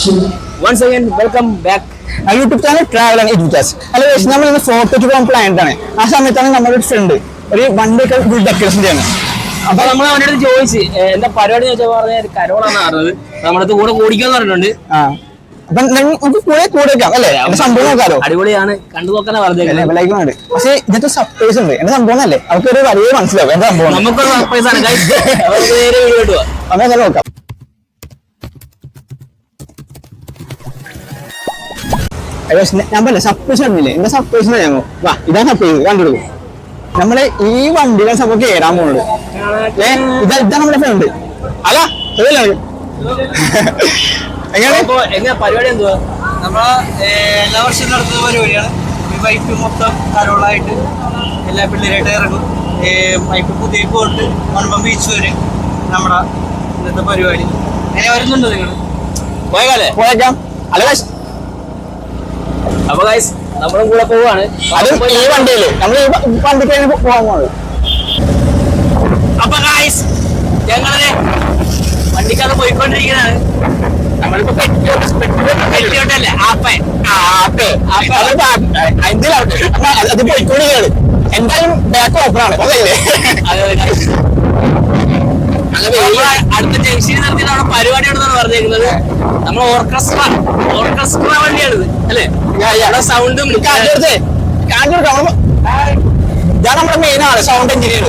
Once again, welcome back. YouTube channel travel and education. Hello guys, നമ്മൾ ഇന്ന് ഫോട്ടോയ്ക്ക് പോകാൻ പ്ലാൻഡ് ആണ്. ആ സമയത്താണ് നമ്മുടെ ഒരു ഫ്രണ്ട് ഒരു വണ്ടിയൊക്കെ ഫുൾ ഡെക്കറേഷൻ ചെയ്യണം. അപ്പൊ നമ്മൾ അവൻ്റെ അടുത്ത് ചോദിച്ച് എന്താ പരിപാടി ചോദിച്ചാൽ പറഞ്ഞാൽ കരോളാണ് പറഞ്ഞത്. നമ്മുടെ അടുത്ത് കൂടെ കൂടിക്കാന്ന് പറഞ്ഞിട്ടുണ്ട്. അപ്പൊ നമുക്ക് കൂടെ വെക്കാം അല്ലേ? എന്റെ സംഭവം നോക്കാലോ. അടിപൊളിയാണ്, കണ്ടു നോക്കാനാ പറഞ്ഞത്. പക്ഷേ ഇതിനകത്ത് സർപ്രൈസ് ഉണ്ട്. എന്റെ സംഭവം അല്ലേ, അവർക്ക് ഒരു വലിയ മനസ്സിലാവും എന്റെ സംഭവം. നമുക്കൊരു സർപ്രൈസ് ആണ്. നേരെ വീഡിയോ കിട്ടുക. അങ്ങനെ നോക്കാം. ഞാൻ പറഞ്ഞ സർപ്രൈസ് അറിഞ്ഞില്ലേ? എന്റെ സർപ്രൈസ് ഞങ്ങൾ വാ, ഇതാണ് സർപ്രൈസ്. കണ്ടെടുക്കും. നമ്മള് ഈ വണ്ടിയുടെ സംഭവം കയറാൻ പോകുന്നത്. ഇതാ നമ്മുടെ ഫ്രണ്ട്. അല്ല എങ്ങനെ പരിപാടി എന്തുവാ? നമ്മള് എല്ലാ വർഷവും നടത്തുന്ന പരിപാടിയാണ്. വൈഫ് മൊത്തം കരോളായിട്ട് എല്ലാ പിള്ളേരായിട്ട് ഇറങ്ങും. വൈഫ് പുതിയ പോയിട്ട് മൺപം ബീച്ച് വരെ നമ്മുടെ ഇന്നത്തെ പരിപാടി. അങ്ങനെ വരുന്നുണ്ടോ നിങ്ങൾ? പോയേക്കാം. അല്ല അപ്പൊ ഗൈസ് നമ്മളും കൂടെ പോവാണ്. ഈ വണ്ടിയില് നമ്മൾ ഈ വണ്ടിക്ക് പോകാൻ പോകുന്നത്. അപ്പൊ ഗൈസ് ഞങ്ങളെ വണ്ടിക്കാതെ പോയിക്കൊണ്ടിരിക്കുന്നതാണ്. നമ്മളിപ്പോ പെട്ടിയോട്ടല്ലേ അത് പോയിക്കൊണ്ടിരിക്കുകയാണ്. എന്തായാലും ബാക്ക് ഓപ്പൺ ആണ്. അടുത്ത ജംഗ്ഷനിൽ നിർത്തിയിട്ട് അവിടെ പരിപാടിയാണെന്നാണ് പറഞ്ഞേക്കുന്നത്. നമ്മൾ ഓർക്കസ്ട്ര വണ്ടിയാണിത് അല്ലേ? സൗണ്ടും ഞാൻ നമ്മുടെ മെയിൻ ആണ് സൗണ്ട് എഞ്ചിനീയർ.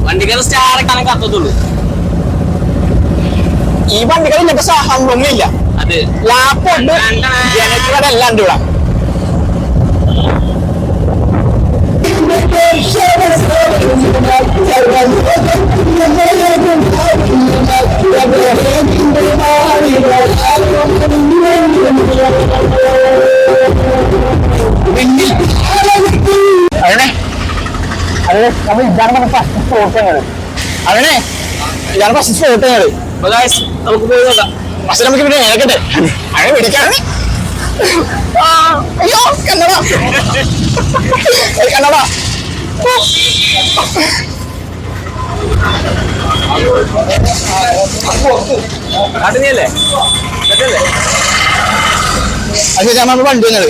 വണ്ടിക്കാരെ സ്റ്റാറൊക്കെ കത്തത്തുള്ളൂ. ഈ വണ്ടികൾ ഇങ്ങനത്തെ സംഭവമില്ല. അത് ലാപ്പുണ്ട്, ജനങ്ങളുടെ എല്ലാം ഉണ്ട് ഇവിടെ. നമ്മൾ ഇതാണ് ഫസ്റ്റ് സ്പോട്ടുകൾ. അവനെ ഇതാണ് ഫസ്റ്റ് സ്പോട്ടുകൾ. നമുക്ക് പോയി നോക്കാം. പക്ഷെ നമുക്ക് ഇവിടെ കേൾക്കട്ടെ അവനെ പിടിക്കാണ്. അയ്യോ കന്നഡ കന്നഡ. കാട്ടുന്നിയല്ലേ? അത് നമ്മൾ വണ്ടി വന്നത്.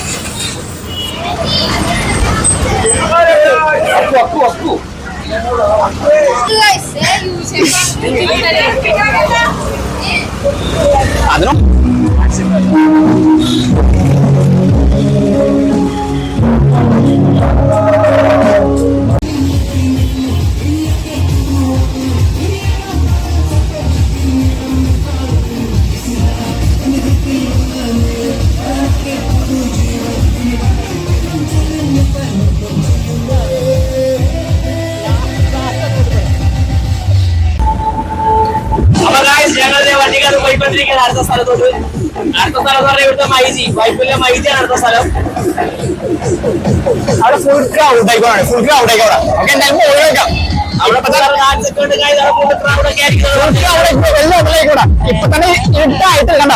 അതിനോ വണ്ടിക്കാർ പോയിക്കൊണ്ടിരിക്കുകയാണ് അടുത്ത സ്ഥലത്തോട്ട്. അടുത്ത സ്ഥലം എന്ന് പറഞ്ഞാൽ ഇവിടുത്തെ മൈജി, വൈപ്പിലെ മൈജിയാണ് അടുത്ത സ്ഥലം. അവിടെ ഫുൾ ക്രൗഡ് ആയിക്കോട്ടെ. ഫുൾ ക്രൗഡ് ആയിക്കോട്ടെ. ഓക്കെ, എന്തായാലും പോയേക്കാം. അവിടെ ഇപ്പൊ തന്നെ ഇരുട്ടായിട്ട് കണ്ട.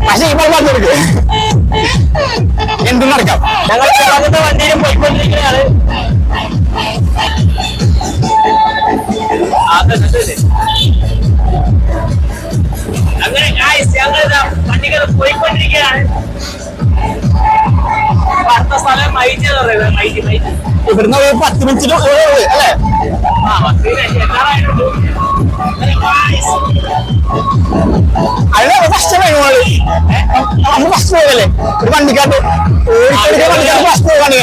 പക്ഷെ ഇപ്പോൾ പറഞ്ഞെടുക്ക് എന്തും നടക്കാം. ഞങ്ങൾ ചേർന്നിട്ട് വണ്ടിയിലും പോയിക്കൊണ്ടിരിക്കുകയാണ്. അങ്ങനെ ഞങ്ങൾ വണ്ടികൾ പോയിക്കൊണ്ടിരിക്കുകയാണ്. അടുത്ത സ്ഥലം മൈജി എന്ന് പറയുന്നത്. മൈജി ഇവിടുന്ന് ഒരു 10 മിനിറ്റ് അല്ലേ? അതിന് ഫസ്റ്റ് വേണോള് നമ്മൾ ഫസ്റ്റ് പോകല്ലേ? ഒരു വണ്ടിക്കാട്ട് വണ്ടിക്കാട്ട് ഫസ്റ്റ് പോകാണ്.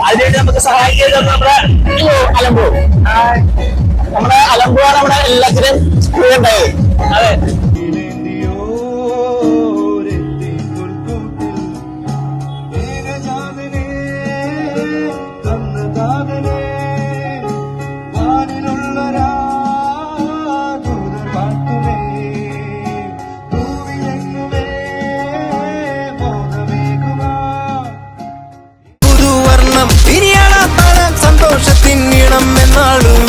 അതിനുവേണ്ടി നമുക്ക് സഹായിക്കുന്നത് അലമ്പോ നമ്മുടെ അലമ്പുവാണ് നമ്മുടെ എല്ലാത്തിനും ഉണ്ടായത്. അതെ, സന്തോഷത്തിൻ ഈണം എന്നാളും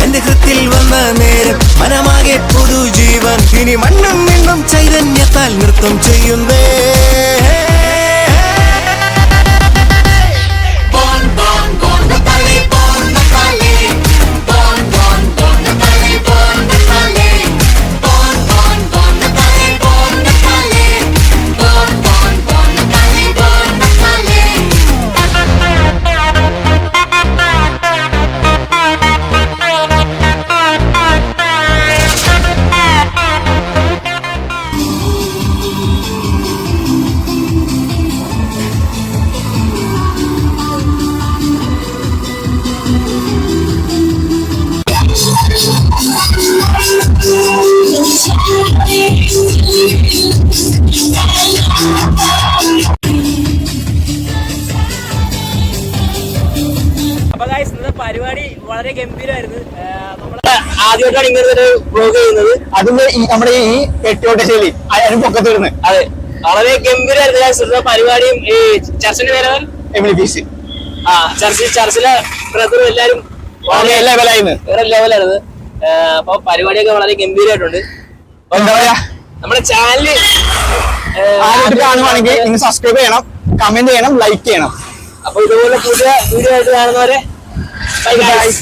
എന്റെ ഹൃത്തിൽ വന്ന നേരം മനമാകെ പുതുജീവൻ. ഇനി മണ്ണും മിണ്ണും ചൈതന്യത്താൽ നൃത്തം ചെയ്യുന്നേ. വളരെ ഗംഭീരമായിരുന്നു. നമ്മള് ആദ്യമായിട്ടാണ് ഇങ്ങനത്തെ ഒരു വ്ലോഗ് ചെയ്യുന്നത്. അതിന്റെ നമ്മുടെ ഈ പെട്ടിയോട്ട ശൈലി അതിന് പൊക്കത്തിരുന്ന് അതെ, വളരെ ഗംഭീരമായിരുന്നു പരിപാടിയും. ഈ ചർച്ചിന്റെ പേര് എമിലി പീസ് ചർച്ചിലെ ബ്രദറും എല്ലാരും വളരെ ലെവലായിരുന്നു, വേറെ ലെവലായിരുന്നു. അപ്പൊ പരിപാടിയൊക്കെ വളരെ ഗംഭീരമായിട്ടുണ്ട്. എന്താ പറയാ, നമ്മുടെ ചാനല് ആദ്യമായിട്ട് കാണുവാണെങ്കിൽ നിങ്ങൾ സബ്സ്ക്രൈബ് ചെയ്യണം, കമന്റ് ചെയ്യണം, ലൈക്ക് ചെയ്യണം. അപ്പൊ ഇതുപോലെ പുതിയ വീഡിയോ ആയിട്ട് കാണുന്നവരെ ബൈ ഗൈസ്.